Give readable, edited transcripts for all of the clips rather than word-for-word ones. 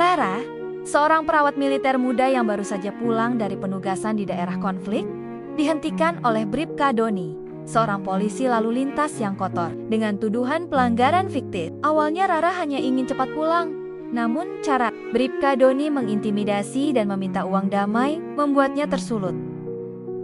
Rara, seorang perawat militer muda yang baru saja pulang dari penugasan di daerah konflik, dihentikan oleh Bribka Doni, seorang polisi lalu lintas yang kotor, dengan tuduhan pelanggaran fiktif. Awalnya Rara hanya ingin cepat pulang, namun cara Bribka Doni mengintimidasi dan meminta uang damai membuatnya tersulut.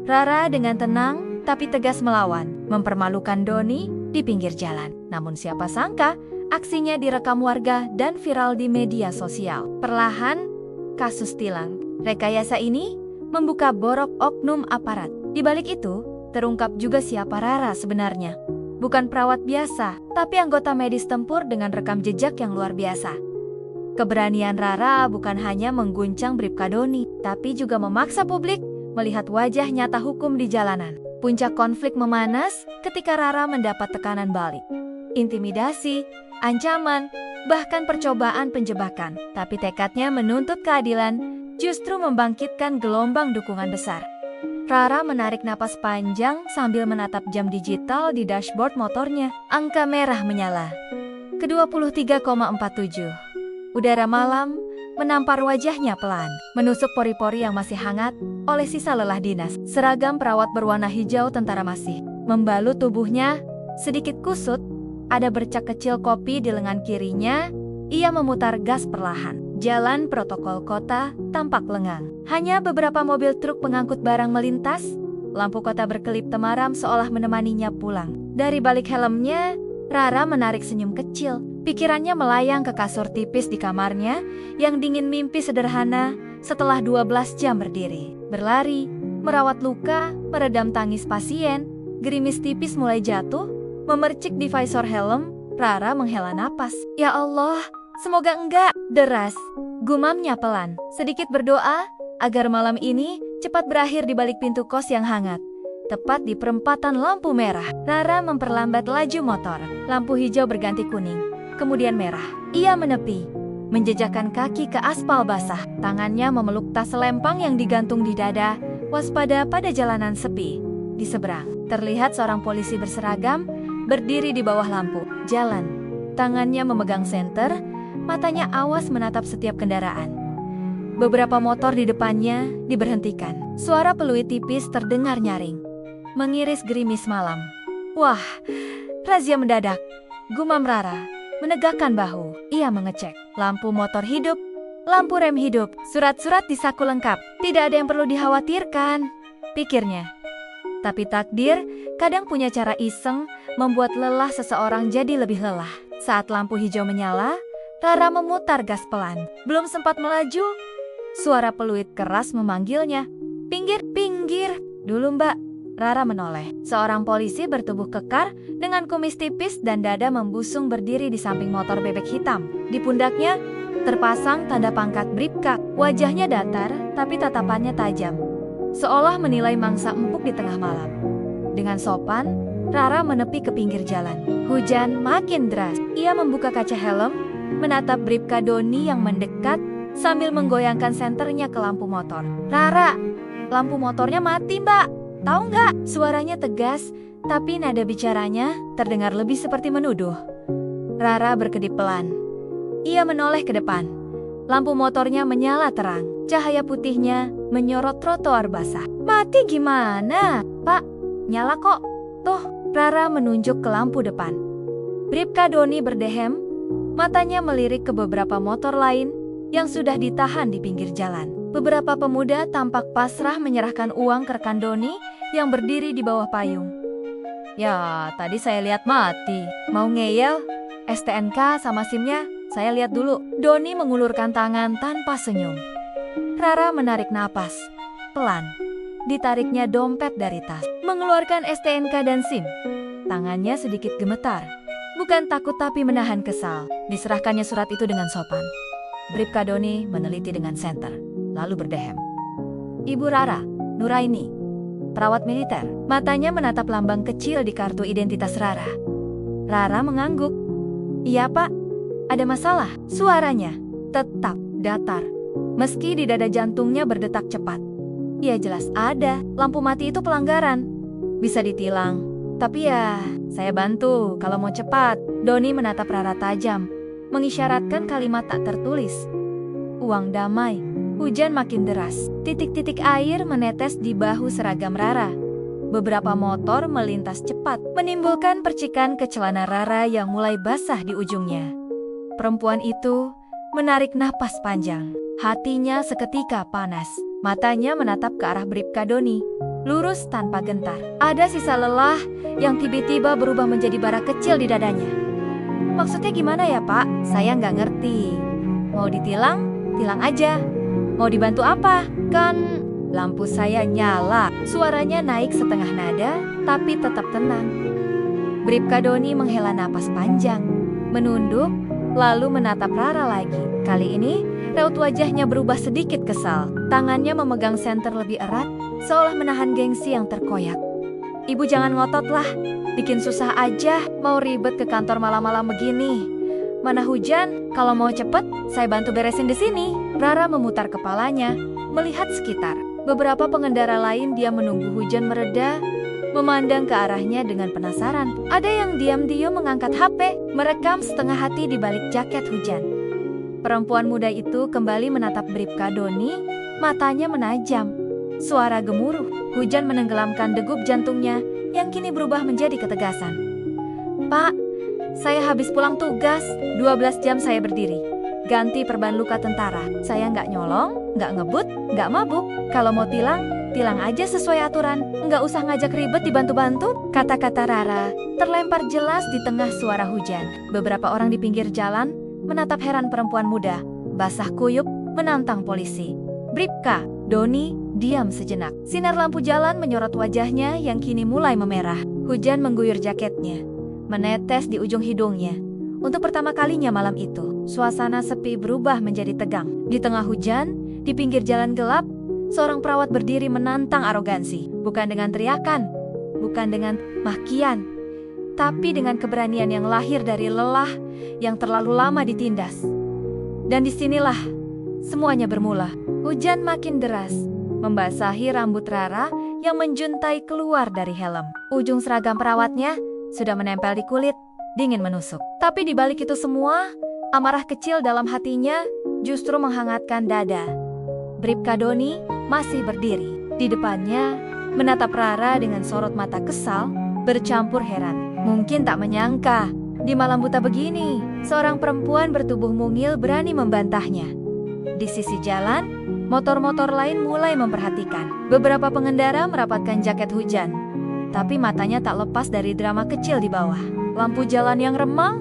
Rara dengan tenang tapi tegas melawan, mempermalukan Doni di pinggir jalan. Namun siapa sangka, aksinya direkam warga dan viral di media sosial. Perlahan, kasus tilang. Rekayasa ini membuka borok oknum aparat. Di balik itu, terungkap juga siapa Rara sebenarnya. Bukan perawat biasa, tapi anggota medis tempur dengan rekam jejak yang luar biasa. Keberanian Rara bukan hanya mengguncang Bribka Doni, tapi juga memaksa publik melihat wajah nyata hukum di jalanan. Puncak konflik memanas ketika Rara mendapat tekanan balik. Intimidasi, ancaman, bahkan percobaan penjebakan. Tapi tekadnya menuntut keadilan justru membangkitkan gelombang dukungan besar. Rara menarik napas panjang sambil menatap jam digital di dashboard motornya. Angka merah menyala. Ke-23,47. Udara malam menampar wajahnya pelan, menusuk pori-pori yang masih hangat oleh sisa lelah dinas. Seragam perawat berwarna hijau tentara masih membalut tubuhnya, sedikit kusut. Ada bercak kecil kopi di lengan kirinya. Ia memutar gas perlahan. Jalan protokol kota tampak lengang. Hanya beberapa mobil truk pengangkut barang melintas. Lampu kota berkelip temaram seolah menemaninya pulang. Dari balik helmnya, Rara menarik senyum kecil. Pikirannya melayang ke kasur tipis di kamarnya yang dingin mimpi sederhana setelah 12 jam berdiri. Berlari, merawat luka, meredam tangis pasien. Gerimis tipis mulai jatuh, memercik di visor helm. Rara menghela napas. Ya Allah, semoga enggak. Deras, gumamnya pelan. Sedikit berdoa agar malam ini cepat berakhir di balik pintu kos yang hangat. Tepat di perempatan lampu merah, Rara memperlambat laju motor. Lampu hijau berganti kuning, kemudian merah. Ia menepi, menjejakkan kaki ke aspal basah. Tangannya memeluk tas selempang yang digantung di dada, waspada pada jalanan sepi. Di seberang, terlihat seorang polisi berseragam berdiri di bawah lampu jalan. Tangannya memegang senter, matanya awas menatap setiap kendaraan. Beberapa motor di depannya diberhentikan. Suara peluit tipis terdengar nyaring, mengiris gerimis malam. Wah, razia mendadak. Gumam Rara, menegakkan bahu. Ia mengecek. Lampu motor hidup, lampu rem hidup, surat-surat di saku lengkap. Tidak ada yang perlu dikhawatirkan, pikirnya. Tapi takdir kadang punya cara iseng membuat lelah seseorang jadi lebih lelah. Saat lampu hijau menyala, Rara memutar gas pelan. Belum sempat melaju, suara peluit keras memanggilnya. Pinggir, pinggir. Dulu mbak. Rara menoleh. Seorang polisi bertubuh kekar dengan kumis tipis dan dada membusung berdiri di samping motor bebek hitam. Di pundaknya terpasang tanda pangkat Bribka. Wajahnya datar tapi tatapannya tajam, seolah menilai mangsa empuk di tengah malam. Dengan sopan, Rara menepi ke pinggir jalan. Hujan makin deras. Ia membuka kaca helm, menatap Bribka Doni yang mendekat sambil menggoyangkan senternya ke lampu motor. Rara, lampu motornya mati mbak. Tahu nggak? Suaranya tegas, tapi nada bicaranya terdengar lebih seperti menuduh. Rara berkedip pelan. Ia menoleh ke depan. Lampu motornya menyala terang. Cahaya putihnya menyorot trotoar basah. Mati gimana? Pak, nyala kok. Tuh, Rara menunjuk ke lampu depan. Bribka Doni berdehem, matanya melirik ke beberapa motor lain yang sudah ditahan di pinggir jalan. Beberapa pemuda tampak pasrah menyerahkan uang ke rekan Doni yang berdiri di bawah payung. Ya, tadi saya lihat mati. Mau ngeyel? STNK sama SIM-nya saya lihat dulu. Doni mengulurkan tangan tanpa senyum. Rara menarik napas. Pelan, ditariknya dompet dari tas. Mengeluarkan STNK dan SIM. Tangannya sedikit gemetar. Bukan takut tapi menahan kesal. Diserahkannya surat itu dengan sopan. Bribka Doni meneliti dengan senter, lalu berdehem. Ibu Rara, Nuraini, perawat militer. Matanya menatap lambang kecil di kartu identitas Rara. Rara mengangguk. Iya pak, ada masalah. Suaranya tetap datar, meski di dada jantungnya berdetak cepat. Ya jelas ada, lampu mati itu pelanggaran. Bisa ditilang, tapi ya saya bantu kalau mau cepat. Doni menatap Rara tajam, mengisyaratkan kalimat tak tertulis. uang damai. Hujan makin deras. Titik-titik air menetes di bahu seragam Rara. Beberapa motor melintas cepat, menimbulkan percikan ke celana Rara yang mulai basah di ujungnya. Perempuan itu menarik napas panjang. Hatinya seketika panas. Matanya menatap ke arah Bribka Doni, lurus tanpa gentar. Ada sisa lelah yang tiba-tiba berubah menjadi bara kecil di dadanya. Maksudnya gimana ya, Pak? Saya nggak ngerti. Mau ditilang? Tilang aja. Mau dibantu apa? Kan lampu saya nyala. Suaranya naik setengah nada, tapi tetap tenang. Bribka Doni menghela napas panjang, menunduk, lalu menatap Rara lagi. Kali ini, raut wajahnya berubah sedikit kesal. Tangannya memegang senter lebih erat, seolah menahan gengsi yang terkoyak. Ibu jangan ngotot lah, bikin susah aja mau ribet ke kantor malam-malam begini. Mana hujan, kalau mau cepet, saya bantu beresin di sini. Rara memutar kepalanya, melihat sekitar. Beberapa pengendara lain diam menunggu hujan mereda, memandang ke arahnya dengan penasaran. Ada yang diam-diam mengangkat HP, merekam setengah hati di balik jaket hujan. Perempuan muda itu kembali menatap Bribka Doni, matanya menajam. Suara gemuruh, hujan menenggelamkan degup jantungnya yang kini berubah menjadi ketegasan. Pak, saya habis pulang tugas, 12 jam saya berdiri. Ganti perban luka tentara. Saya nggak nyolong, nggak ngebut, nggak mabuk. Kalau mau tilang, tilang aja sesuai aturan. Nggak usah ngajak ribet dibantu-bantu. Kata-kata Rara terlempar jelas di tengah suara hujan. Beberapa orang di pinggir jalan menatap heran perempuan muda, basah kuyup, menantang polisi. Bribka Doni diam sejenak. Sinar lampu jalan menyorot wajahnya yang kini mulai memerah. Hujan mengguyur jaketnya, menetes di ujung hidungnya. Untuk pertama kalinya malam itu, suasana sepi berubah menjadi tegang. Di tengah hujan, di pinggir jalan gelap, seorang perawat berdiri menantang arogansi. Bukan dengan teriakan, bukan dengan makian, tapi dengan keberanian yang lahir dari lelah yang terlalu lama ditindas. Dan disinilah semuanya bermula. Hujan makin deras, membasahi rambut Rara yang menjuntai keluar dari helm. Ujung seragam perawatnya sudah menempel di kulit, dingin menusuk. Tapi di balik itu semua, amarah kecil dalam hatinya justru menghangatkan dada. Bribka Doni masih berdiri. Di depannya, menatap Rara dengan sorot mata kesal, bercampur heran. Mungkin tak menyangka, di malam buta begini, seorang perempuan bertubuh mungil berani membantahnya. Di sisi jalan, motor-motor lain mulai memperhatikan. Beberapa pengendara merapatkan jaket hujan, tapi matanya tak lepas dari drama kecil di bawah. Lampu jalan yang remang?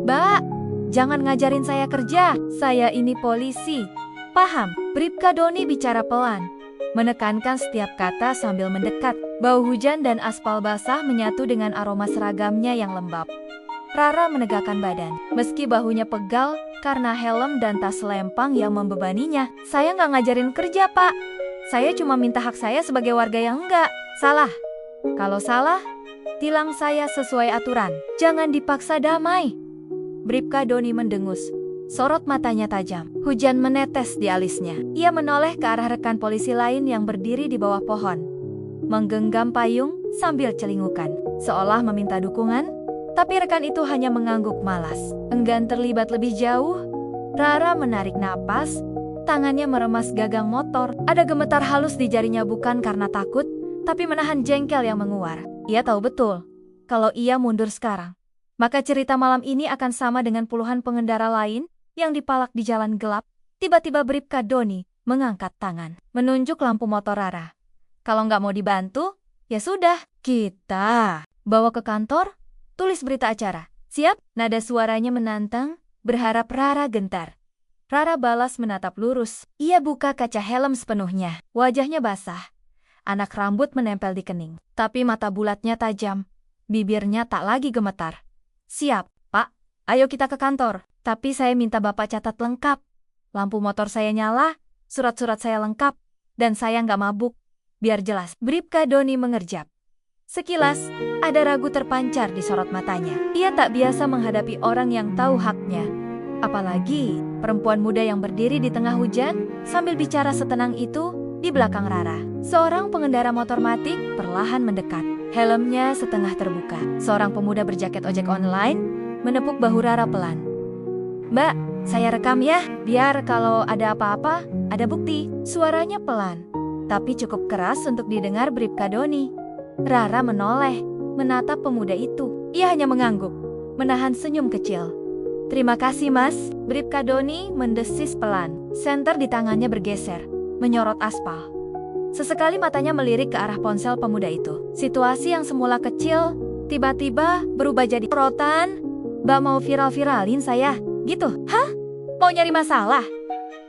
Mbak, jangan ngajarin saya kerja. Saya ini polisi. Paham? Bribka Doni bicara pelan, menekankan setiap kata sambil mendekat. Bau hujan dan aspal basah menyatu dengan aroma seragamnya yang lembab. Rara menegakkan badan, meski bahunya pegal karena helm dan tas lempang yang membebaninya. Saya nggak ngajarin kerja, Pak. Saya cuma minta hak saya sebagai warga yang enggak. Salah. Kalau salah, tilang saya sesuai aturan. Jangan dipaksa damai. Bribka Doni mendengus. Sorot matanya tajam. Hujan menetes di alisnya. Ia menoleh ke arah rekan polisi lain yang berdiri di bawah pohon, menggenggam payung sambil celingukan, seolah meminta dukungan. Tapi rekan itu hanya mengangguk malas, enggan terlibat lebih jauh. Rara menarik napas, tangannya meremas gagang motor. Ada gemetar halus di jarinya, bukan karena takut, tapi menahan jengkel yang menguar. Ia tahu betul, kalau ia mundur sekarang, maka cerita malam ini akan sama dengan puluhan pengendara lain yang dipalak di jalan gelap. Tiba-tiba Bribka Doni mengangkat tangan, menunjuk lampu motor Rara. Kalau nggak mau dibantu, ya sudah, kita bawa ke kantor, tulis berita acara. Siap? Nada suaranya menantang, berharap Rara gentar. Rara balas menatap lurus. Ia buka kaca helm sepenuhnya. Wajahnya basah, anak rambut menempel di kening, tapi mata bulatnya tajam. Bibirnya tak lagi gemetar. Siap, Pak. Ayo kita ke kantor. Tapi saya minta Bapak catat lengkap. Lampu motor saya nyala, surat-surat saya lengkap, dan saya nggak mabuk. Biar jelas. Bribka Doni mengerjap. Sekilas, ada ragu terpancar di sorot matanya. Ia tak biasa menghadapi orang yang tahu haknya. Apalagi, perempuan muda yang berdiri di tengah hujan, sambil bicara setenang itu, di belakang Rara. Seorang pengendara motor matik perlahan mendekat. Helmnya setengah terbuka. Seorang pemuda berjaket ojek online menepuk bahu Rara pelan. Mbak, Saya rekam ya, biar kalau ada apa-apa, ada bukti. Suaranya pelan, tapi cukup keras untuk didengar Bribka Doni. Rara menoleh, menatap pemuda itu. Ia hanya mengangguk, menahan senyum kecil. Terima kasih mas, Bribka Doni mendesis pelan. Senter di tangannya bergeser, menyorot aspal. Sesekali matanya melirik ke arah ponsel pemuda itu. Situasi yang semula kecil, tiba-tiba berubah jadi sorotan. Mbak mau viral-viralin saya, gitu? Hah? Mau nyari masalah?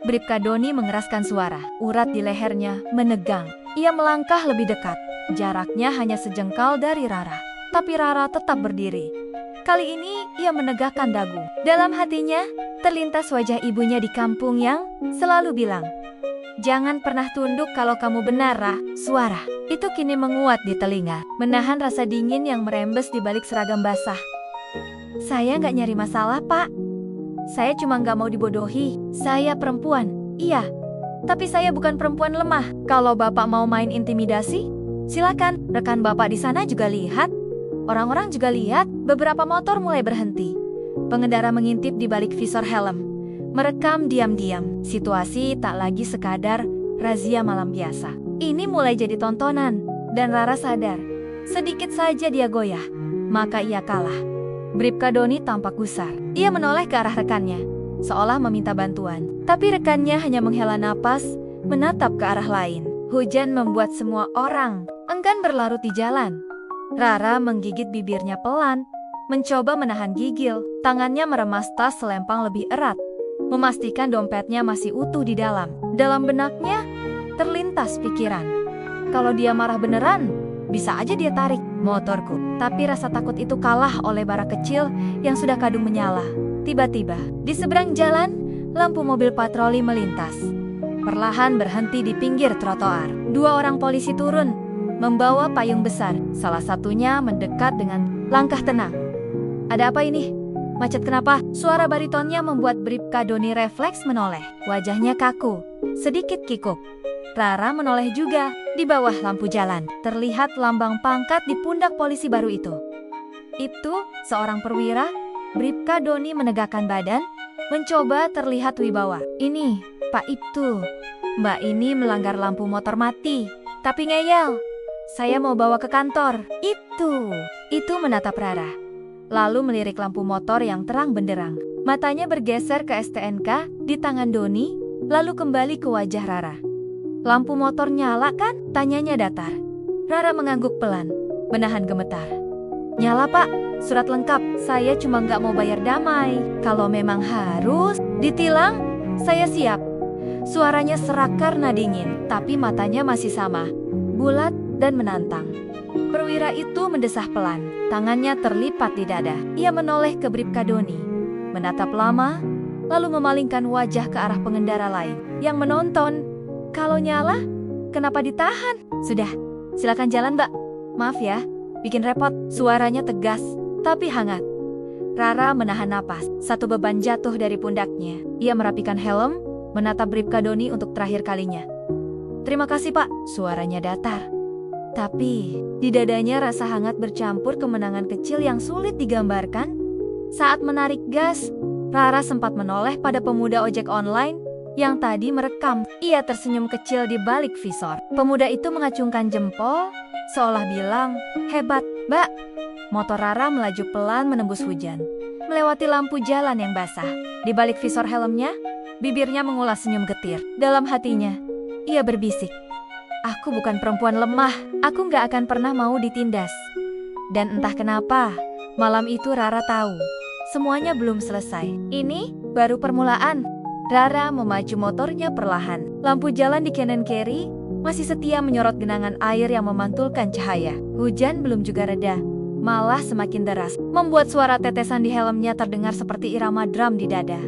Bribka Doni mengeraskan suara. Urat di lehernya menegang. Ia melangkah lebih dekat. Jaraknya hanya sejengkal dari Rara. Tapi Rara tetap berdiri. Kali ini ia menegakkan dagu. Dalam hatinya, terlintas wajah ibunya di kampung yang selalu bilang, "Jangan pernah tunduk kalau kamu benar, Ra." Suara itu kini menguat di telinga, menahan rasa dingin yang merembes di balik seragam basah. Saya nggak nyari masalah, Pak. Saya cuma nggak mau dibodohi. Saya perempuan, iya. Tapi saya bukan perempuan lemah. Kalau Bapak mau main intimidasi, silakan. Rekan Bapak di sana juga lihat. Orang-orang juga lihat. Beberapa motor mulai berhenti. Pengendara mengintip di balik visor helm. Merekam diam-diam. Situasi tak lagi sekadar razia malam biasa. Ini mulai jadi tontonan. Dan Rara sadar, sedikit saja dia goyah, maka ia kalah. Bribka Doni tampak gusar. Ia menoleh ke arah rekannya, seolah meminta bantuan. Tapi rekannya hanya menghela napas, menatap ke arah lain. Hujan membuat semua orang enggan berlarut di jalan. Rara menggigit bibirnya pelan, mencoba menahan gigil. Tangannya meremas tas selempang lebih erat, memastikan dompetnya masih utuh di dalam. Dalam benaknya terlintas pikiran, kalau dia marah beneran, bisa aja dia tarik motorku. Tapi rasa takut itu kalah oleh bara kecil yang sudah kadung menyala. Tiba-tiba, di seberang jalan, lampu mobil patroli melintas. Perlahan berhenti di pinggir trotoar. 2 orang polisi turun, membawa payung besar. Salah satunya mendekat dengan langkah tenang. Ada apa ini? Macet kenapa? Suara baritonnya membuat Bribka Doni refleks menoleh. Wajahnya kaku, sedikit kikuk. Rara menoleh juga. Di bawah lampu jalan, terlihat lambang pangkat di pundak polisi baru itu. Itu seorang perwira. Bribka Doni menegakkan badan, mencoba terlihat wibawa. Ini, Pak Ibtu. Mbak ini melanggar lampu motor mati, tapi ngeyel. Saya mau bawa ke kantor. Itu menatap Rara, lalu melirik lampu motor yang terang benderang. Matanya bergeser ke STNK di tangan Doni, lalu kembali ke wajah Rara. Lampu motor nyala kan? Tanyanya datar. Rara mengangguk pelan, menahan gemetar. Nyala pak, surat lengkap. Saya cuma nggak mau bayar damai. Kalau memang harus ditilang, saya siap. Suaranya serak karena dingin, tapi matanya masih sama, bulat dan menantang. Perwira itu mendesah pelan, tangannya terlipat di dada. Ia menoleh ke Bribka Doni, menatap lama, lalu memalingkan wajah ke arah pengendara lain yang menonton. Kalau nyala, kenapa ditahan? Sudah, silakan jalan mbak. Maaf ya, bikin repot. Suaranya tegas, tapi hangat. Rara menahan napas, satu beban jatuh dari pundaknya. Ia merapikan helm, menatap Bribka Doni untuk terakhir kalinya. Terima kasih pak, suaranya datar. Tapi, di dadanya rasa hangat bercampur kemenangan kecil yang sulit digambarkan. Saat menarik gas, Rara sempat menoleh pada pemuda ojek online yang tadi merekam. Ia tersenyum kecil di balik visor. Pemuda itu mengacungkan jempol, seolah bilang, hebat, mbak. Motor Rara melaju pelan menembus hujan, melewati lampu jalan yang basah. Di balik visor helmnya, bibirnya mengulas senyum getir. Dalam hatinya, ia berbisik, aku bukan perempuan lemah, aku nggak akan pernah mau ditindas. Dan entah kenapa, malam itu Rara tahu, semuanya belum selesai. Ini baru permulaan. Rara memacu motornya perlahan. Lampu jalan di kanan kiri masih setia menyorot genangan air yang memantulkan cahaya. Hujan belum juga reda, malah semakin deras, membuat suara tetesan di helmnya terdengar seperti irama drum di dada.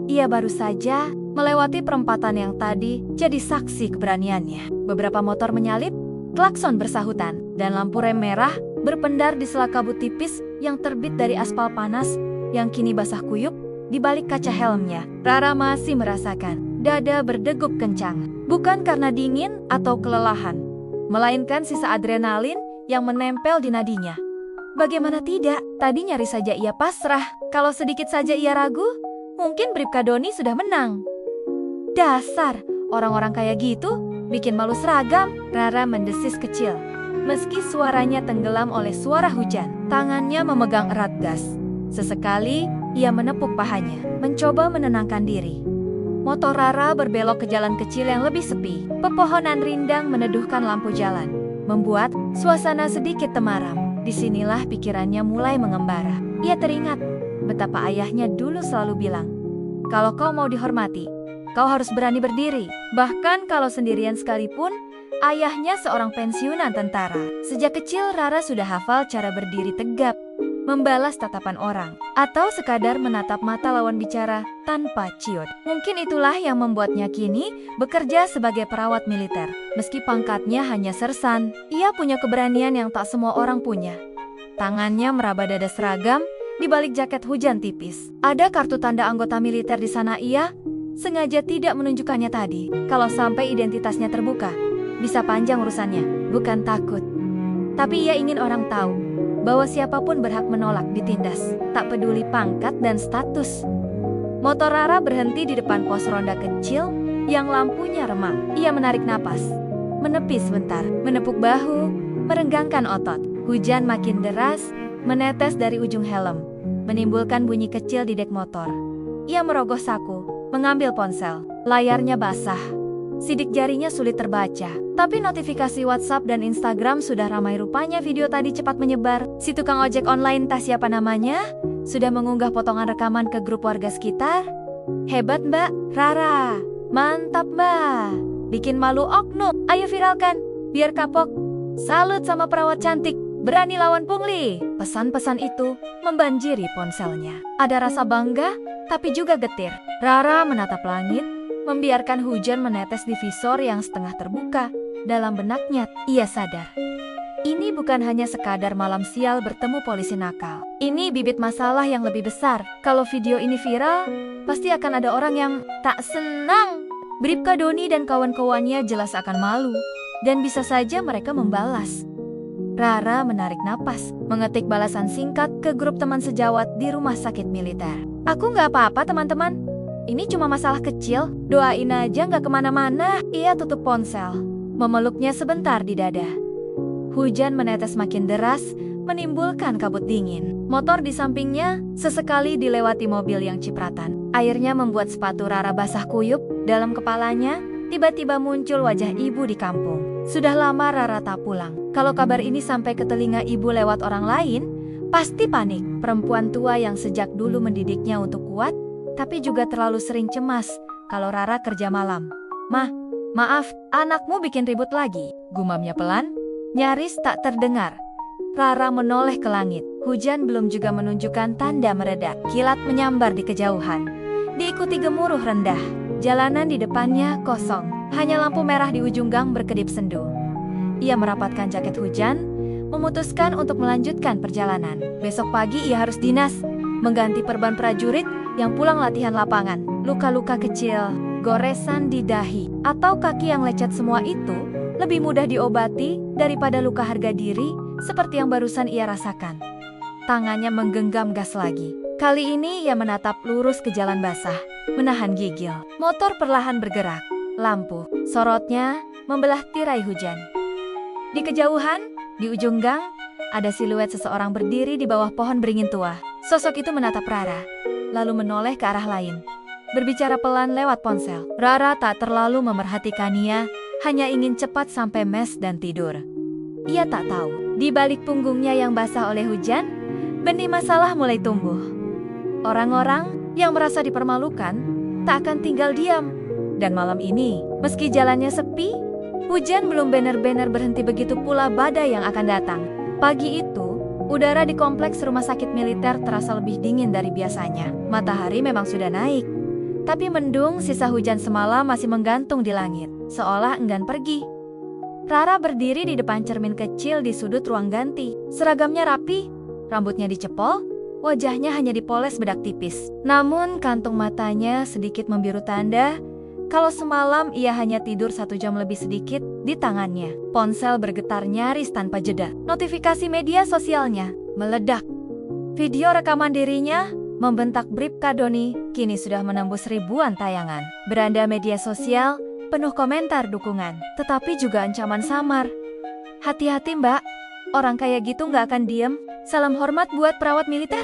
Ia baru saja melewati perempatan yang tadi jadi saksi keberaniannya. Beberapa motor menyalip, klakson bersahutan, dan lampu rem merah berpendar di sela kabut tipis yang terbit dari aspal panas yang kini basah kuyup di balik kaca helmnya. Rara masih merasakan dada berdegup kencang, bukan karena dingin atau kelelahan, melainkan sisa adrenalin yang menempel di nadinya. Bagaimana tidak, tadi nyaris saja ia pasrah. Kalau sedikit saja ia ragu, Mungkin Bribka Doni sudah menang. Dasar, orang-orang kayak gitu bikin malu seragam, Rara mendesis kecil. Meski suaranya tenggelam oleh suara hujan, tangannya memegang erat gas. Sesekali, ia menepuk pahanya, mencoba menenangkan diri. Motor Rara berbelok ke jalan kecil yang lebih sepi. Pepohonan rindang meneduhkan lampu jalan, membuat suasana sedikit temaram. Disinilah pikirannya mulai mengembara. Ia teringat betapa ayahnya dulu selalu bilang, kalau kau mau dihormati, kau harus berani berdiri. Bahkan kalau sendirian sekalipun, ayahnya seorang pensiunan tentara. Sejak kecil Rara sudah hafal cara berdiri tegap, membalas tatapan orang, atau sekadar menatap mata lawan bicara tanpa ciut. Mungkin itulah yang membuatnya kini bekerja sebagai perawat militer. Meski pangkatnya hanya sersan, ia punya keberanian yang tak semua orang punya. Tangannya meraba dada seragam di balik jaket hujan tipis. Ada kartu tanda anggota militer di sana. Ia sengaja tidak menunjukkannya tadi. Kalau sampai identitasnya terbuka, bisa panjang urusannya. Bukan takut, tapi ia ingin orang tahu bahwa siapapun berhak menolak ditindas, tak peduli pangkat dan status. Motor Rara berhenti di depan pos ronda kecil yang lampunya remang. Ia menarik napas, menepi sebentar, menepuk bahu, merenggangkan otot. Hujan makin deras, menetes dari ujung helm, menimbulkan bunyi kecil di dek motor. Ia merogoh saku, mengambil ponsel. Layarnya basah, sidik jarinya sulit terbaca. Tapi notifikasi WhatsApp dan Instagram sudah ramai. Rupanya video tadi cepat menyebar. Si tukang ojek online, tak siapa namanya, sudah mengunggah potongan rekaman ke grup warga sekitar. Hebat Mbak Rara, mantap Mbak, bikin malu oknum. Ayo viralkan, biar kapok. Salut sama perawat cantik, berani lawan pungli. Pesan-pesan itu membanjiri ponselnya. Ada rasa bangga, tapi juga getir. Rara menatap langit, membiarkan hujan menetes di visor yang setengah terbuka. Dalam benaknya, ia sadar, ini bukan hanya sekadar malam sial bertemu polisi nakal. Ini bibit masalah yang lebih besar. Kalau video ini viral, pasti akan ada orang yang tak senang. Bribka Doni dan kawan-kawannya jelas akan malu, dan bisa saja mereka membalas. Rara menarik napas, mengetik balasan singkat ke grup teman sejawat di rumah sakit militer. Aku nggak apa-apa teman-teman, ini cuma masalah kecil, doain aja nggak kemana-mana. Ia tutup ponsel, memeluknya sebentar di dada. Hujan menetes makin deras, menimbulkan kabut dingin. Motor di sampingnya sesekali dilewati mobil yang cipratan. Airnya membuat sepatu Rara basah kuyup. Dalam kepalanya, tiba-tiba muncul wajah ibu di kampung. Sudah lama Rara tak pulang. Kalau kabar ini sampai ke telinga ibu lewat orang lain, pasti panik. Perempuan tua yang sejak dulu mendidiknya untuk kuat, tapi juga terlalu sering cemas kalau Rara kerja malam. Maaf, anakmu bikin ribut lagi, gumamnya pelan, nyaris tak terdengar. Rara menoleh ke langit. Hujan belum juga menunjukkan tanda mereda. Kilat menyambar di kejauhan, diikuti gemuruh rendah. Jalanan di depannya kosong, hanya lampu merah di ujung gang berkedip sendu. Ia merapatkan jaket hujan, memutuskan untuk melanjutkan perjalanan. Besok pagi ia harus dinas, mengganti perban prajurit yang pulang latihan lapangan. Luka-luka kecil, goresan di dahi, atau kaki yang lecet, semua itu lebih mudah diobati daripada luka harga diri seperti yang barusan ia rasakan. Tangannya menggenggam gas lagi. Kali ini ia menatap lurus ke jalan basah, menahan gigil. Motor perlahan bergerak. Lampu sorotnya membelah tirai hujan. Di kejauhan, di ujung gang, ada siluet seseorang berdiri di bawah pohon beringin tua. Sosok itu menatap Rara, lalu menoleh ke arah lain, berbicara pelan lewat ponsel. Rara tak terlalu memerhatikannya, hanya ingin cepat sampai mes dan tidur. Ia tak tahu, di balik punggungnya yang basah oleh hujan, benih masalah mulai tumbuh. Orang-orang yang merasa dipermalukan tak akan tinggal diam. Dan malam ini, meski jalannya sepi, hujan belum benar-benar berhenti, begitu pula badai yang akan datang. Pagi itu, udara di kompleks rumah sakit militer terasa lebih dingin dari biasanya. Matahari memang sudah naik, tapi mendung sisa hujan semalam masih menggantung di langit, seolah enggan pergi. Rara berdiri di depan cermin kecil di sudut ruang ganti. Seragamnya rapi, rambutnya dicepol, wajahnya hanya dipoles bedak tipis. Namun kantung matanya sedikit membiru, tanda kalau semalam ia hanya tidur 1 jam lebih sedikit. Di tangannya, ponsel bergetar nyaris tanpa jeda. Notifikasi media sosialnya meledak. Video rekaman dirinya membentak Bribka Doni kini sudah menembus ribuan tayangan. Beranda media sosial penuh komentar dukungan, tetapi juga ancaman samar. Hati-hati mbak, orang kayak gitu nggak akan diem. Salam hormat buat perawat militer.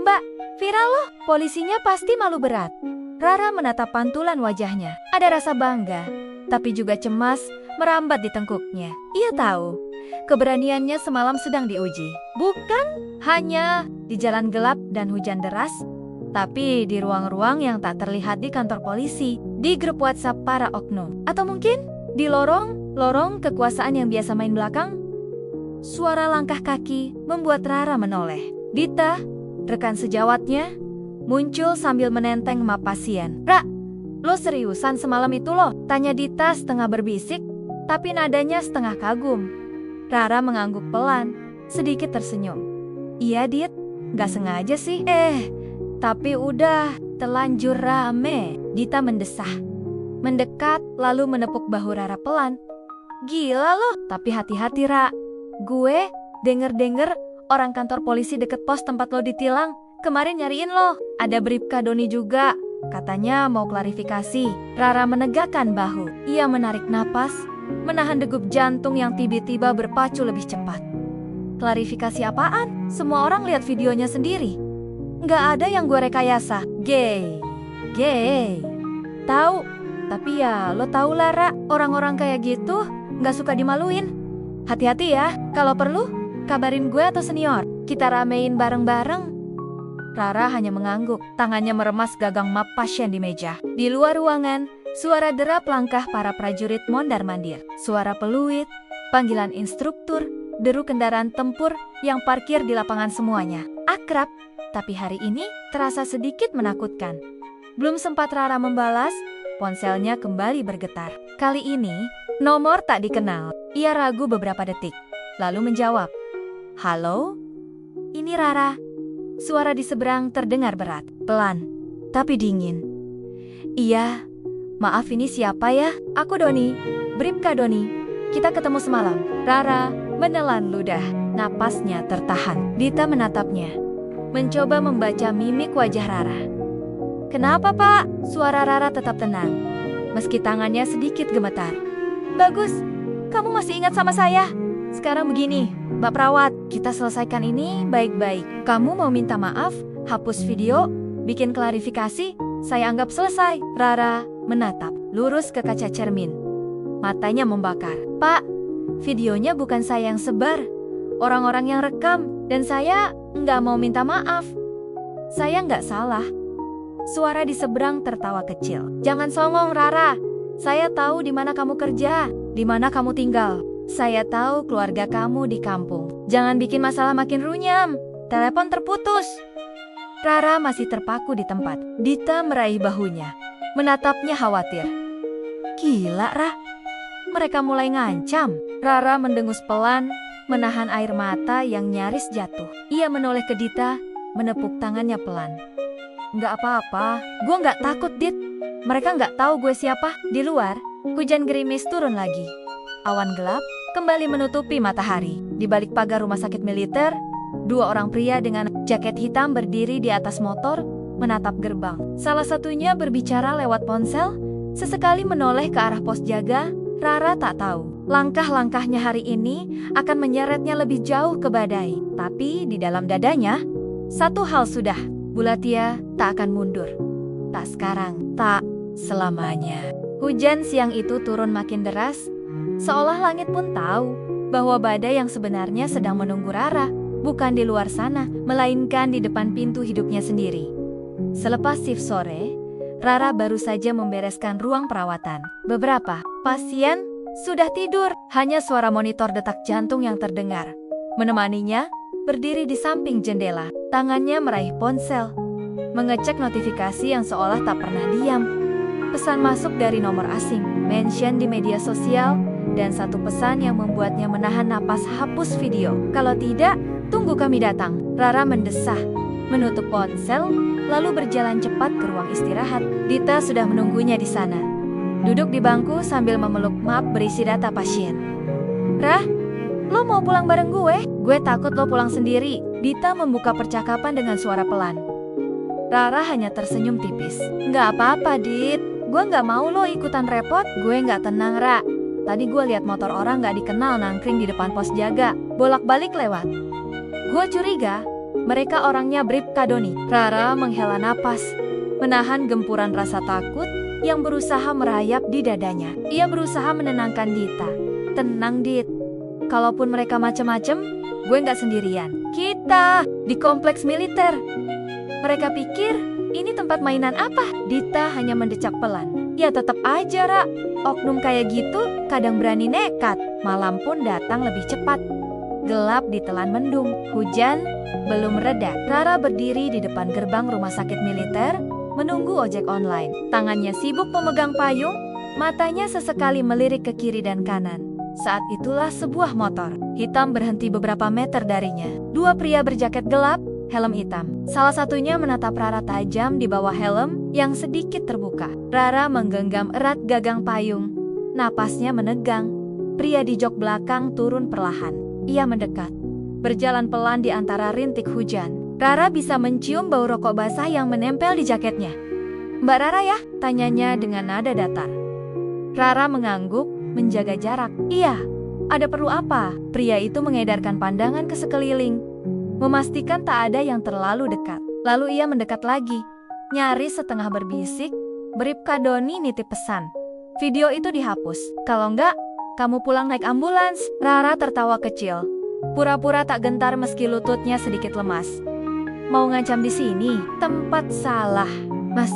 Mbak, viral loh, polisinya pasti malu berat. Rara menatap pantulan wajahnya. Ada rasa bangga, tapi juga cemas merambat di tengkuknya. Ia tahu, keberaniannya semalam sedang diuji. Bukan hanya di jalan gelap dan hujan deras, tapi di ruang-ruang yang tak terlihat di kantor polisi, di grup WhatsApp para oknum, atau mungkin di lorong kekuasaan yang biasa main belakang. Suara langkah kaki membuat Rara menoleh. Dita, rekan sejawatnya, muncul sambil menenteng map pasien. Ra, lo seriusan semalam itu loh? Tanya Dita setengah berbisik, tapi nadanya setengah kagum. Rara mengangguk pelan, sedikit tersenyum. Iya Dit, gak sengaja sih. Tapi udah telanjur rame. Dita mendesah, mendekat lalu menepuk bahu Rara pelan. Gila loh, tapi hati-hati Ra. Gue denger-denger orang kantor polisi deket pos tempat lo ditilang kemarin nyariin lo. Ada Bribka Doni juga, katanya mau klarifikasi. Rara menegakkan bahu. Ia menarik napas, menahan degup jantung yang tiba-tiba berpacu lebih cepat. Klarifikasi apaan? Semua orang lihat videonya sendiri. Nggak ada yang gue rekayasa. Gay. Tahu, tapi ya lo tahu Lara, orang-orang kayak gitu nggak suka dimaluin. Hati-hati ya, kalau perlu kabarin gue atau senior. Kita ramein bareng-bareng. Rara hanya mengangguk, tangannya meremas gagang map pasien di meja. Di luar ruangan, suara derap langkah para prajurit mondar-mandir. Suara peluit, panggilan instruktur, deru kendaraan tempur yang parkir di lapangan semuanya. Akrab, tapi hari ini terasa sedikit menakutkan. Belum sempat Rara membalas, ponselnya kembali bergetar. Kali ini, nomor tak dikenal. Ia ragu beberapa detik, lalu menjawab. Halo? Ini Rara. Suara di seberang terdengar berat, pelan, tapi dingin. Iya, maaf ini siapa ya? Aku Doni, Bribka Doni. Kita ketemu semalam. Rara menelan ludah, napasnya tertahan. Dita menatapnya, mencoba membaca mimik wajah Rara. Kenapa Pak? Suara Rara tetap tenang, meski tangannya sedikit gemetar. Bagus, kamu masih ingat sama saya. Sekarang begini, Mbak Perawat, kita selesaikan ini baik-baik. Kamu mau minta maaf, hapus video, bikin klarifikasi, saya anggap selesai. Rara menatap lurus ke kaca cermin. Matanya membakar. Pak, videonya bukan saya yang sebar. Orang-orang yang rekam, dan saya nggak mau minta maaf. Saya nggak salah. Suara di seberang tertawa kecil. Jangan songong Rara. Saya tahu di mana kamu kerja, di mana kamu tinggal. Saya tahu keluarga kamu di kampung. Jangan bikin masalah makin runyam. Telepon terputus. Rara masih terpaku di tempat. Dita meraih bahunya, menatapnya khawatir. Gila, Ra. Mereka mulai ngancam. Rara mendengus pelan, menahan air mata yang nyaris jatuh. Ia menoleh ke Dita, menepuk tangannya pelan. Nggak apa-apa, gue nggak takut, Dit. Mereka nggak tahu gue siapa. Di luar, hujan gerimis turun lagi. Awan gelap kembali menutupi matahari. Di balik pagar rumah sakit militer, dua orang pria dengan jaket hitam berdiri di atas motor, menatap gerbang. Salah satunya berbicara lewat ponsel, sesekali menoleh ke arah pos jaga. Rara tak tahu, langkah-langkahnya hari ini akan menyeretnya lebih jauh ke badai. Tapi di dalam dadanya, satu hal sudah, Bulatia tak akan mundur. Tak sekarang, tak selamanya. Hujan siang itu turun makin deras, seolah langit pun tahu bahwa badai yang sebenarnya sedang menunggu Rara bukan di luar sana, melainkan di depan pintu hidupnya sendiri. Selepas shift sore, Rara baru saja membereskan ruang perawatan. Beberapa pasien sudah tidur, hanya suara monitor detak jantung yang terdengar. Menemaninya, berdiri di samping jendela, tangannya meraih ponsel, mengecek notifikasi yang seolah tak pernah diam. Pesan masuk dari nomor asing, mention di media sosial, dan satu pesan yang membuatnya menahan napas hapus video. Kalau tidak, tunggu kami datang. Rara mendesah, menutup ponsel, lalu berjalan cepat ke ruang istirahat. Dita sudah menunggunya di sana. Duduk di bangku sambil memeluk map berisi data pasien. Rah, lo mau pulang bareng gue? Gue takut lo pulang sendiri. Dita membuka percakapan dengan suara pelan. Rara hanya tersenyum tipis. Nggak apa-apa, Dit. Gue nggak mau lo ikutan repot. Gue nggak tenang, Ra. Tadi gue lihat motor orang nggak dikenal nangkring di depan pos jaga. Bolak-balik lewat. Gue curiga, mereka orangnya Bribka Doni. Rara menghela napas, menahan gempuran rasa takut yang berusaha merayap di dadanya. Ia berusaha menenangkan Dita. Tenang, Dit. Kalaupun mereka macem-macem, gue nggak sendirian. Kita di kompleks militer. Mereka pikir ini tempat mainan apa? Dita hanya mendecak pelan. Ya tetap aja, Ra. Oknum kayak gitu kadang berani nekat. Malam pun datang lebih cepat. Gelap ditelan mendung. Hujan belum reda. Rara berdiri di depan gerbang rumah sakit militer, menunggu ojek online. Tangannya sibuk memegang payung, matanya sesekali melirik ke kiri dan kanan. Saat itulah sebuah motor hitam berhenti beberapa meter darinya. Dua pria berjaket gelap, helm hitam. Salah satunya menatap Rara tajam di bawah helm yang sedikit terbuka. Rara menggenggam erat gagang payung. Napasnya menegang. Pria di jok belakang turun perlahan. Ia mendekat, berjalan pelan di antara rintik hujan. Rara bisa mencium bau rokok basah yang menempel di jaketnya. "Mbak Rara ya?" tanyanya dengan nada datar. Rara mengangguk, menjaga jarak. "Iya, ada perlu apa?" Pria itu mengedarkan pandangan ke sekeliling, memastikan tak ada yang terlalu dekat. Lalu ia mendekat lagi, nyaris setengah berbisik, "Bribka Doni nitip pesan. Video itu dihapus. Kalau enggak, kamu pulang naik ambulans." Rara tertawa kecil, pura-pura tak gentar meski lututnya sedikit lemas. "Mau ngancam di sini? Tempat salah. Mas,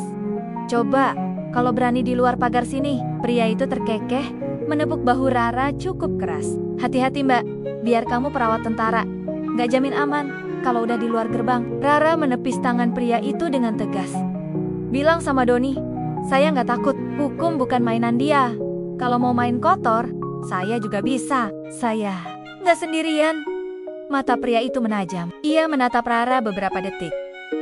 coba kalau berani di luar pagar sini." Pria itu terkekeh, menepuk bahu Rara cukup keras. "Hati-hati, Mbak. Biar kamu perawat tentara. Nggak jamin aman kalau udah di luar gerbang." Rara menepis tangan pria itu dengan tegas. "Bilang sama Doni, saya nggak takut. Hukum bukan mainan dia. Kalau mau main kotor, saya juga bisa. Saya nggak sendirian." Mata pria itu menajam. Ia menatap Rara beberapa detik,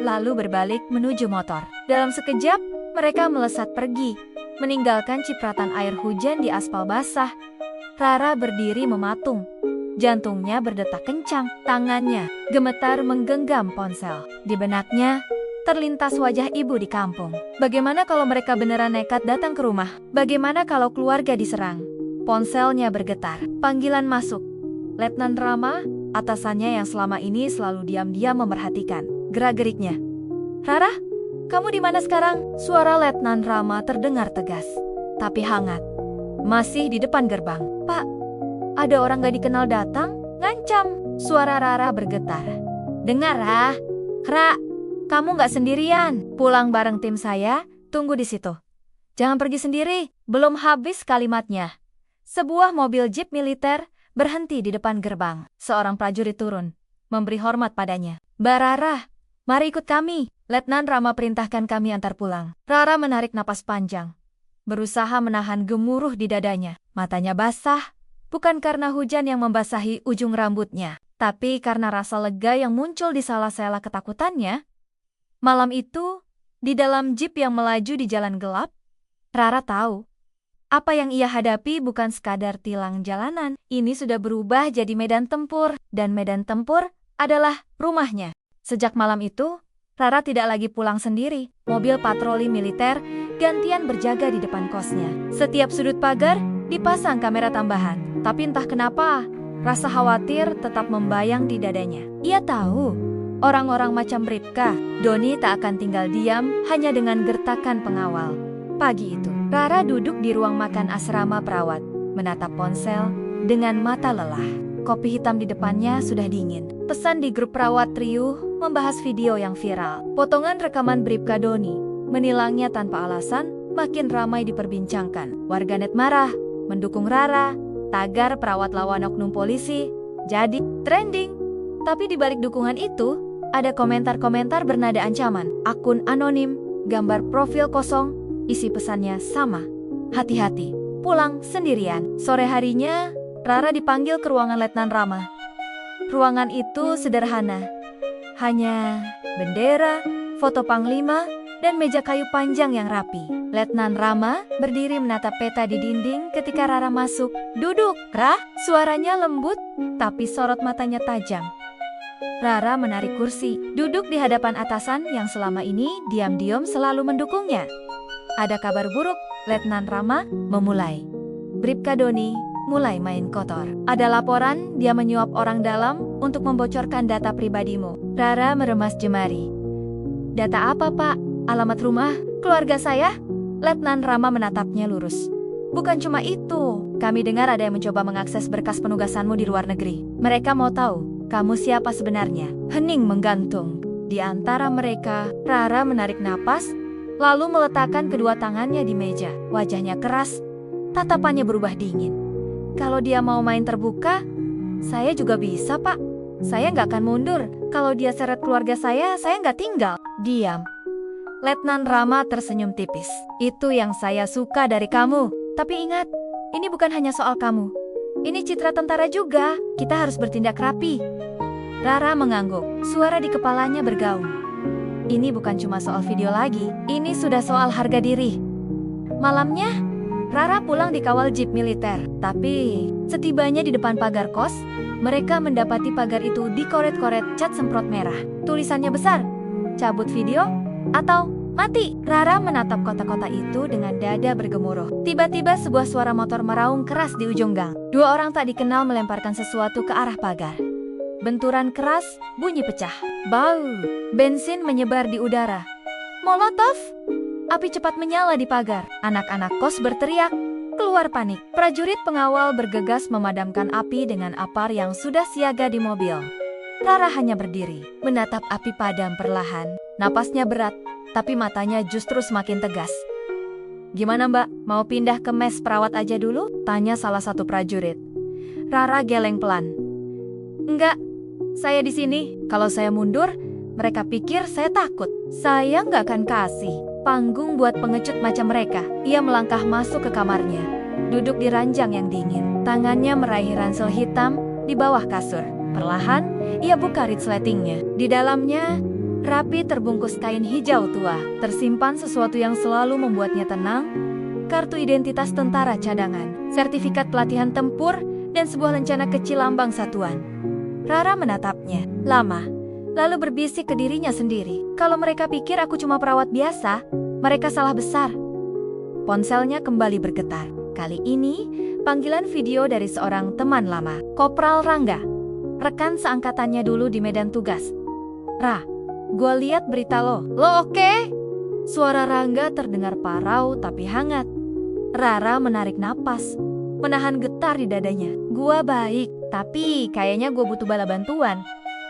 lalu berbalik menuju motor. Dalam sekejap, mereka melesat pergi, meninggalkan cipratan air hujan di aspal basah. Rara berdiri mematung. Jantungnya berdetak kencang, tangannya gemetar menggenggam ponsel. Di benaknya terlintas wajah ibu di kampung. Bagaimana kalau mereka beneran nekat datang ke rumah? Bagaimana kalau keluarga diserang? Ponselnya bergetar. Panggilan masuk. Letnan Rama, atasannya yang selama ini selalu diam-diam memerhatikan gerak-geriknya. "Rara, kamu di mana sekarang?" Suara Letnan Rama terdengar tegas, tapi hangat. "Masih di depan gerbang." "Pak, ada orang gak dikenal datang, ngancam." Suara Rara bergetar. "Dengar, Ra, kamu gak sendirian. Pulang bareng tim saya, tunggu di situ. Jangan pergi sendiri." Belum habis kalimatnya, sebuah mobil jeep militer berhenti di depan gerbang. Seorang prajurit turun, memberi hormat padanya. "Mbak Rara, mari ikut kami. Letnan Rama perintahkan kami antar pulang." Rara menarik napas panjang, berusaha menahan gemuruh di dadanya. Matanya basah, bukan karena hujan yang membasahi ujung rambutnya, tapi karena rasa lega yang muncul di sela-sela ketakutannya. Malam itu, di dalam jeep yang melaju di jalan gelap, Rara tahu apa yang ia hadapi bukan sekadar tilang jalanan. Ini sudah berubah jadi medan tempur, dan medan tempur adalah rumahnya. Sejak malam itu, Rara tidak lagi pulang sendiri. Mobil patroli militer gantian berjaga di depan kosnya. Setiap sudut pagar dipasang kamera tambahan. Tapi entah kenapa, rasa khawatir tetap membayang di dadanya. Ia tahu, orang-orang macam Bribka Doni tak akan tinggal diam hanya dengan gertakan pengawal. Pagi itu, Rara duduk di ruang makan asrama perawat, menatap ponsel dengan mata lelah. Kopi hitam di depannya sudah dingin. Pesan di grup perawat riuh membahas video yang viral. Potongan rekaman Bribka Doni menilangnya tanpa alasan makin ramai diperbincangkan. Warganet marah, mendukung Rara, tagar perawat lawan oknum polisi jadi trending. Tapi di balik dukungan itu, ada komentar-komentar bernada ancaman. Akun anonim, gambar profil kosong, isi pesannya sama. "Hati-hati, pulang sendirian." Sore harinya, Rara dipanggil ke ruangan Letnan Rama. Ruangan itu sederhana. Hanya bendera, foto panglima, dan meja kayu panjang yang rapi. Letnan Rama berdiri menatap peta di dinding ketika Rara masuk. "Duduk, Ra." Suaranya lembut, tapi sorot matanya tajam. Rara menarik kursi, duduk di hadapan atasan yang selama ini diam-diam selalu mendukungnya. Ada kabar buruk, Letnan Rama memulai. Bribka Doni mulai main kotor. Ada laporan dia menyuap orang dalam untuk membocorkan data pribadimu. Rara meremas jemari. Data apa, Pak? Alamat rumah, keluarga saya? Letnan Rama menatapnya lurus. Bukan cuma itu, kami dengar ada yang mencoba mengakses berkas penugasanmu di luar negeri. Mereka mau tahu, kamu siapa sebenarnya? Hening menggantung. Di antara mereka, Rara menarik napas, lalu meletakkan kedua tangannya di meja. Wajahnya keras, tatapannya berubah dingin. Kalau dia mau main terbuka, saya juga bisa, Pak. Saya nggak akan mundur. Kalau dia seret keluarga saya nggak tinggal. Diam. Letnan Rama tersenyum tipis. Itu yang saya suka dari kamu. Tapi ingat, ini bukan hanya soal kamu. Ini citra tentara juga. Kita harus bertindak rapi. Rara mengangguk. Suara di kepalanya bergaung. Ini bukan cuma soal video lagi. Ini sudah soal harga diri. Malamnya, Rara pulang dikawal jeep militer. Tapi, setibanya di depan pagar kos, mereka mendapati pagar itu dikoret-koret cat semprot merah. Tulisannya besar. Cabut video atau mati. Rara menatap kota-kota itu dengan dada bergemuruh. Tiba-tiba sebuah suara motor meraung keras di ujung gang. Dua orang tak dikenal melemparkan sesuatu ke arah pagar. Benturan keras, bunyi pecah. Bau, bensin menyebar di udara. Molotov! Api cepat menyala di pagar. Anak-anak kos berteriak, keluar panik. Prajurit pengawal bergegas memadamkan api dengan apar yang sudah siaga di mobil. Rara hanya berdiri, menatap api padam perlahan. Napasnya berat, tapi matanya justru semakin tegas. Gimana, Mbak? Mau pindah ke mes perawat aja dulu? Tanya salah satu prajurit. Rara geleng pelan. Enggak, saya di sini. Kalau saya mundur, mereka pikir saya takut. Saya nggak akan kasih panggung buat pengecut macam mereka. Ia melangkah masuk ke kamarnya, duduk di ranjang yang dingin. Tangannya meraih ransel hitam di bawah kasur. Perlahan, ia buka resletingnya. Di dalamnya, rapi terbungkus kain hijau tua. Tersimpan sesuatu yang selalu membuatnya tenang. Kartu identitas tentara cadangan, sertifikat pelatihan tempur, dan sebuah lencana kecil lambang satuan. Rara menatapnya lama, lalu berbisik ke dirinya sendiri. Kalau mereka pikir aku cuma perawat biasa, mereka salah besar. Ponselnya kembali bergetar. Kali ini, panggilan video dari seorang teman lama, Kopral Rangga. Rekan seangkatannya dulu di medan tugas. Ra, gua lihat berita lo. Lo oke? Suara Rangga terdengar parau tapi hangat. Rara menarik napas, menahan getar di dadanya. Gua baik, tapi kayaknya gua butuh bala bantuan.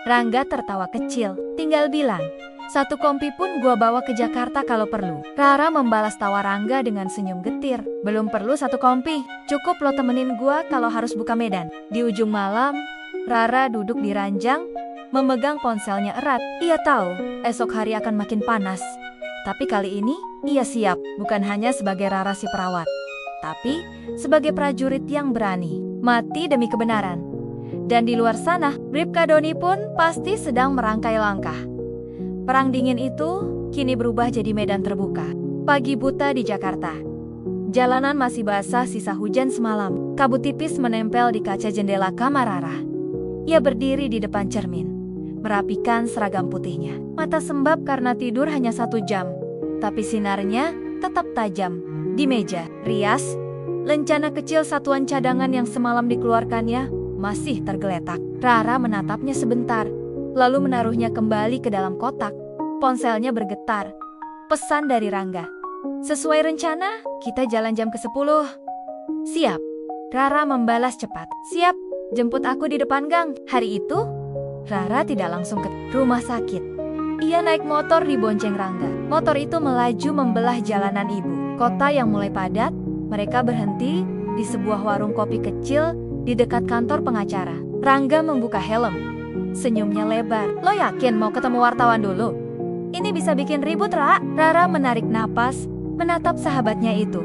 Rangga tertawa kecil. Tinggal bilang, satu kompi pun gua bawa ke Jakarta kalau perlu. Rara membalas tawa Rangga dengan senyum getir. Belum perlu satu kompi, cukup lo temenin gua kalau harus buka medan. Di ujung malam, Rara duduk di ranjang, memegang ponselnya erat. Ia tahu, esok hari akan makin panas. Tapi kali ini, ia siap, bukan hanya sebagai Rara si perawat, tapi sebagai prajurit yang berani, mati demi kebenaran. Dan di luar sana, Bribka Doni pun pasti sedang merangkai langkah. Perang dingin itu, kini berubah jadi medan terbuka. Pagi buta di Jakarta. Jalanan masih basah sisa hujan semalam. Kabut tipis menempel di kaca jendela kamar Rara. Ia berdiri di depan cermin, merapikan seragam putihnya. Mata sembab karena tidur hanya 1 jam, tapi sinarnya tetap tajam. Di meja, rias, lencana kecil satuan cadangan yang semalam dikeluarkannya masih tergeletak. Rara menatapnya sebentar, lalu menaruhnya kembali ke dalam kotak. Ponselnya bergetar. Pesan dari Rangga. Sesuai rencana, kita jalan jam ke-10. Siap. Rara membalas cepat. Siap. Jemput aku di depan gang. Hari itu, Rara tidak langsung ke rumah sakit. Ia naik motor dibonceng Rangga. Motor itu melaju membelah jalanan ibu kota yang mulai padat. Mereka berhenti di sebuah warung kopi kecil di dekat kantor pengacara. Rangga membuka helm. Senyumnya lebar. Lo yakin mau ketemu wartawan dulu? Ini bisa bikin ribut, Ra. Rara menarik napas, menatap sahabatnya itu.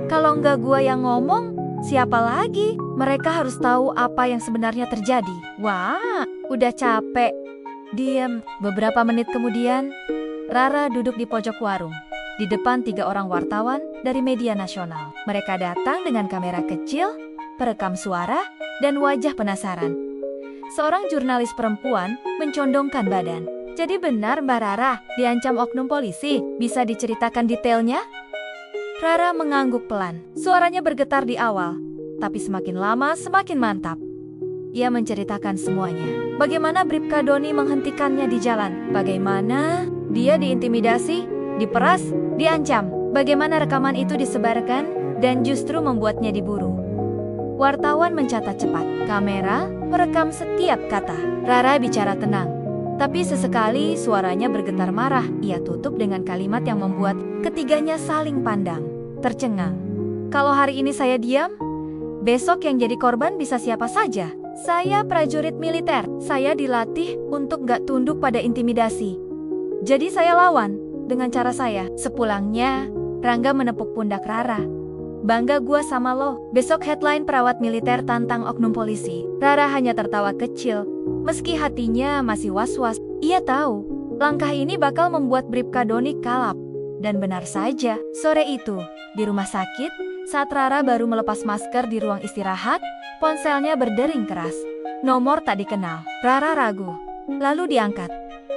Kalau enggak gua yang ngomong, siapa lagi? Mereka harus tahu apa yang sebenarnya terjadi. Wah, udah capek. Diam. Beberapa menit kemudian, Rara duduk di pojok warung, di depan 3 orang wartawan dari media nasional. Mereka datang dengan kamera kecil, perekam suara, dan wajah penasaran. Seorang jurnalis perempuan mencondongkan badan. Jadi benar Mbak Rara diancam oknum polisi, bisa diceritakan detailnya? Rara mengangguk pelan, suaranya bergetar di awal, tapi semakin lama semakin mantap. Ia menceritakan semuanya. Bagaimana Bribka Doni menghentikannya di jalan, bagaimana dia diintimidasi, diperas, diancam, bagaimana rekaman itu disebarkan dan justru membuatnya diburu. Wartawan mencatat cepat, kamera merekam setiap kata. Rara bicara tenang, tapi sesekali suaranya bergetar marah. Ia tutup dengan kalimat yang membuat ketiganya saling pandang, tercengang. Kalau hari ini saya diam, besok yang jadi korban bisa siapa saja. Saya prajurit militer, saya dilatih untuk gak tunduk pada intimidasi. Jadi saya lawan dengan cara saya. Sepulangnya, Rangga menepuk pundak Rara. Bangga gua sama lo. Besok headline perawat militer tantang oknum polisi. Rara hanya tertawa kecil, meski hatinya masih was-was. Ia tahu, langkah ini bakal membuat Bribka Doni kalap. Dan benar saja, sore itu, di rumah sakit, saat Rara baru melepas masker di ruang istirahat, ponselnya berdering keras. Nomor tak dikenal. Rara ragu, lalu diangkat.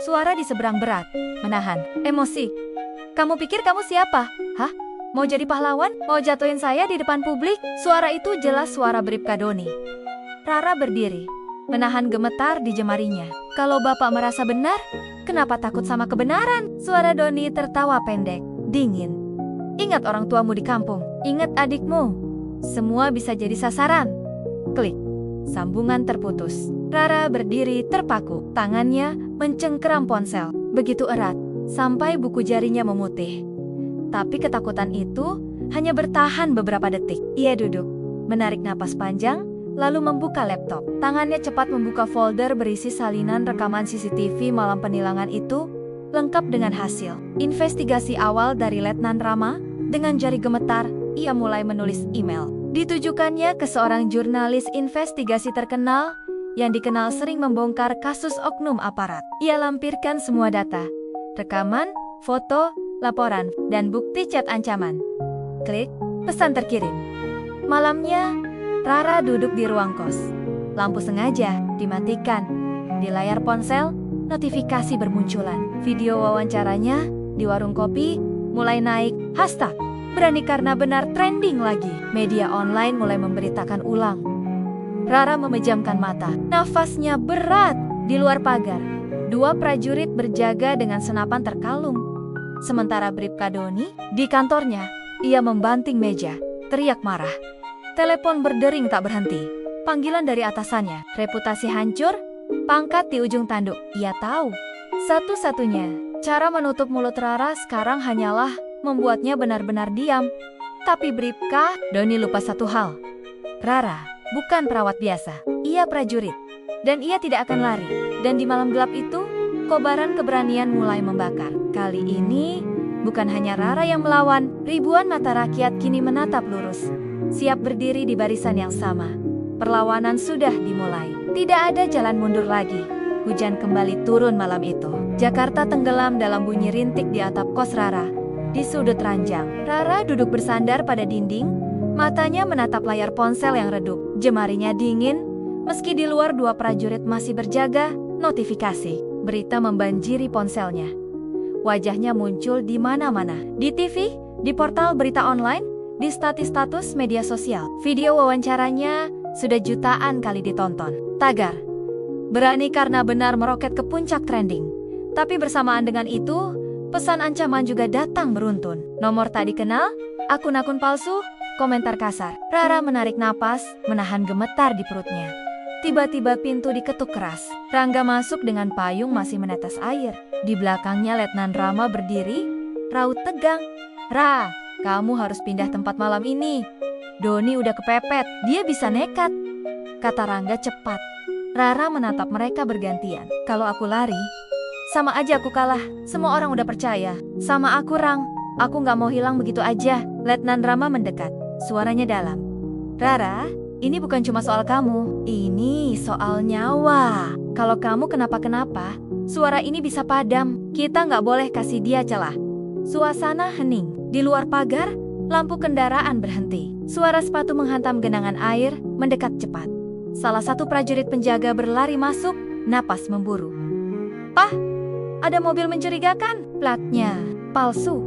Suara di seberang berat, menahan emosi. Kamu pikir kamu siapa? Hah? Mau jadi pahlawan? Mau jatuhin saya di depan publik? Suara itu jelas suara Bribka Doni. Rara berdiri, menahan gemetar di jemarinya. Kalau bapak merasa benar, kenapa takut sama kebenaran? Suara Doni tertawa pendek, dingin. Ingat orang tuamu di kampung, ingat adikmu. Semua bisa jadi sasaran. Klik. Sambungan terputus. Rara berdiri terpaku, tangannya mencengkeram ponsel, begitu erat, sampai buku jarinya memutih. Tapi ketakutan itu hanya bertahan beberapa detik. Ia duduk, menarik napas panjang, lalu membuka laptop. Tangannya cepat membuka folder berisi salinan rekaman CCTV malam penilangan itu, lengkap dengan hasil investigasi awal dari Letnan Rama. Dengan jari gemetar, ia mulai menulis email. Ditujukannya ke seorang jurnalis investigasi terkenal yang dikenal sering membongkar kasus oknum aparat. Ia lampirkan semua data, rekaman, foto, laporan, dan bukti chat ancaman. Klik, pesan terkirim. Malamnya, Rara duduk di ruang kos. Lampu sengaja dimatikan. Di layar ponsel, notifikasi bermunculan. Video wawancaranya di warung kopi mulai naik. Hashtag, berani karena benar trending lagi. Media online mulai memberitakan ulang. Rara memejamkan mata. Nafasnya berat. Di luar pagar, dua prajurit berjaga dengan senapan terkalung. Sementara Bribka Doni, di kantornya, ia membanting meja, teriak marah. Telepon berdering tak berhenti. Panggilan dari atasannya, reputasi hancur, pangkat di ujung tanduk. Ia tahu, satu-satunya cara menutup mulut Rara sekarang hanyalah membuatnya benar-benar diam. Tapi Bribka Doni lupa satu hal. Rara bukan perawat biasa, ia prajurit. Dan ia tidak akan lari. Dan di malam gelap itu, kobaran keberanian mulai membakar. Kali ini, bukan hanya Rara yang melawan, ribuan mata rakyat kini menatap lurus, siap berdiri di barisan yang sama. Perlawanan sudah dimulai. Tidak ada jalan mundur lagi. Hujan kembali turun malam itu. Jakarta tenggelam dalam bunyi rintik di atap kos Rara. Di sudut ranjang, Rara duduk bersandar pada dinding, matanya menatap layar ponsel yang redup. Jemarinya dingin, meski di luar dua prajurit masih berjaga. Notifikasi berita membanjiri ponselnya. Wajahnya muncul di mana-mana. Di TV, di portal berita online, di status media sosial. Video wawancaranya sudah jutaan kali ditonton. Tagar, berani karena benar meroket ke puncak trending. Tapi bersamaan dengan itu, pesan ancaman juga datang beruntun. Nomor tak dikenal, akun-akun palsu, komentar kasar. Rara menarik napas, menahan gemetar di perutnya. Tiba-tiba pintu diketuk keras. Rangga masuk dengan payung masih menetes air. Di belakangnya Letnan Rama berdiri, raut tegang. Ra, kamu harus pindah tempat malam ini. Doni udah kepepet, dia bisa nekat, kata Rangga cepat. Rara menatap mereka bergantian. Kalau aku lari, sama aja aku kalah. Semua orang udah percaya. Sama aku, Rang. Aku gak mau hilang begitu aja. Letnan Rama mendekat, suaranya dalam. Rara, ini bukan cuma soal kamu, ini soal nyawa. Kalau kamu kenapa-kenapa, suara ini bisa padam. Kita nggak boleh kasih dia celah. Suasana hening. Di luar pagar, lampu kendaraan berhenti. Suara sepatu menghantam genangan air mendekat cepat. Salah satu prajurit penjaga berlari masuk, napas memburu. "Pak, ada mobil mencurigakan, platnya palsu."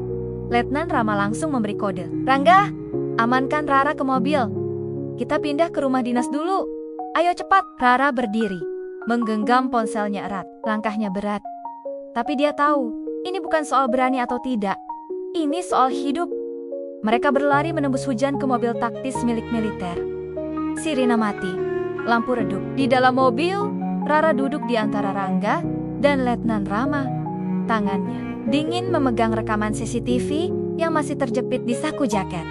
Letnan Rama langsung memberi kode. "Rangga, amankan Rara ke mobil. Kita pindah ke rumah dinas dulu. Ayo cepat." Rara berdiri, menggenggam ponselnya erat. Langkahnya berat. Tapi dia tahu, ini bukan soal berani atau tidak. Ini soal hidup. Mereka berlari menembus hujan ke mobil taktis milik militer. Sirina mati. Lampu redup. Di dalam mobil, Rara duduk di antara Rangga dan Letnan Rama. Tangannya dingin memegang rekaman CCTV yang masih terjepit di saku jaket.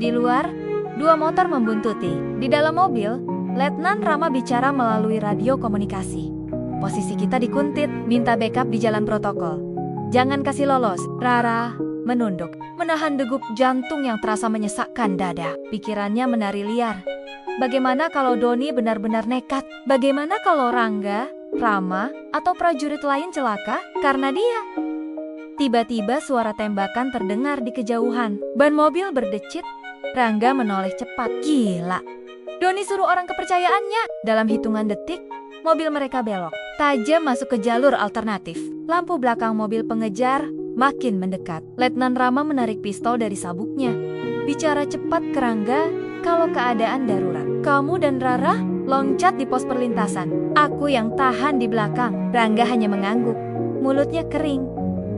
Di luar, 2 motor membuntuti. Di dalam mobil, Letnan Rama bicara melalui radio komunikasi. "Posisi kita dikuntit, minta backup di jalan protokol. Jangan kasih lolos." Rara menunduk, menahan degup jantung yang terasa menyesakkan dada. Pikirannya menari liar. Bagaimana kalau Doni benar-benar nekat? Bagaimana kalau Rangga, Rama, atau prajurit lain celaka karena dia? Tiba-tiba suara tembakan terdengar di kejauhan. Ban mobil berdecit. Rangga menoleh cepat. Gila. Doni suruh orang kepercayaannya. Dalam hitungan detik, mobil mereka belok tajam masuk ke jalur alternatif. Lampu belakang mobil pengejar makin mendekat. Letnan Rama menarik pistol dari sabuknya. Bicara cepat ke Rangga kalau keadaan darurat. "Kamu dan Rara loncat di pos perlintasan. Aku yang tahan di belakang." Rangga hanya mengangguk. Mulutnya kering.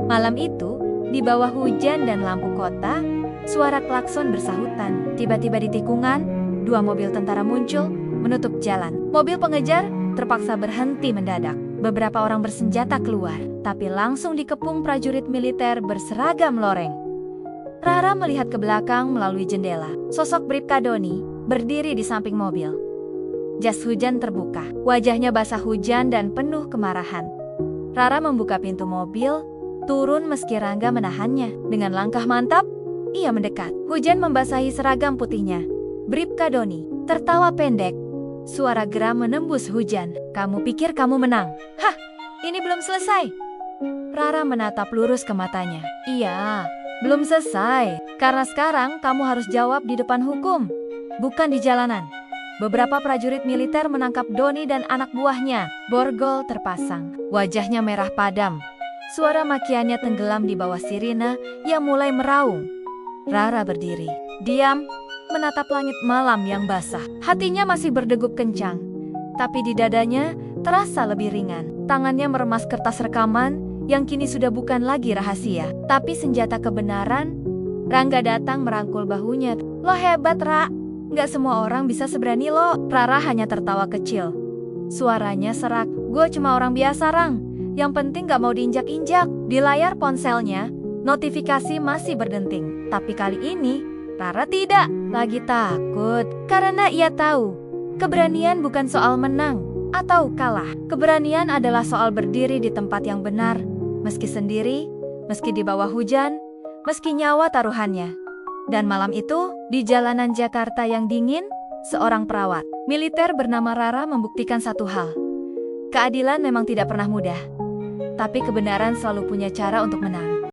Malam itu, di bawah hujan dan lampu kota, suara klakson bersahutan. Tiba-tiba di tikungan, 2 mobil tentara muncul, menutup jalan. Mobil pengejar terpaksa berhenti mendadak. Beberapa orang bersenjata keluar, tapi langsung dikepung prajurit militer berseragam loreng. Rara melihat ke belakang melalui jendela. Sosok Bribka Doni berdiri di samping mobil. Jas hujan terbuka, wajahnya basah hujan dan penuh kemarahan. Rara membuka pintu mobil, turun meski Rangga menahannya. Dengan langkah mantap, ia mendekat. Hujan membasahi seragam putihnya. Bribka Doni tertawa pendek. Suara geram menembus hujan. "Kamu pikir kamu menang? Hah, ini belum selesai." Rara menatap lurus ke matanya. "Iya, belum selesai. Karena sekarang kamu harus jawab di depan hukum, bukan di jalanan." Beberapa prajurit militer menangkap Doni dan anak buahnya. Borgol terpasang. Wajahnya merah padam. Suara makiannya tenggelam di bawah sirine yang mulai meraung. Rara berdiri, diam, menatap langit malam yang basah. Hatinya masih berdegup kencang, tapi di dadanya terasa lebih ringan. Tangannya meremas kertas rekaman yang kini sudah bukan lagi rahasia, tapi senjata kebenaran. Rangga datang merangkul bahunya. "Lo hebat, Ra. Nggak semua orang bisa seberani lo." Rara hanya tertawa kecil. Suaranya serak. "Gue cuma orang biasa, Rang. Yang penting gak mau diinjak-injak." Di layar ponselnya, notifikasi masih berdenting. Tapi kali ini, Rara tidak lagi takut. Karena ia tahu, keberanian bukan soal menang atau kalah. Keberanian adalah soal berdiri di tempat yang benar. Meski sendiri, meski di bawah hujan, meski nyawa taruhannya. Dan malam itu, di jalanan Jakarta yang dingin, seorang perawat militer bernama Rara membuktikan satu hal. Keadilan memang tidak pernah mudah, tapi kebenaran selalu punya cara untuk menang.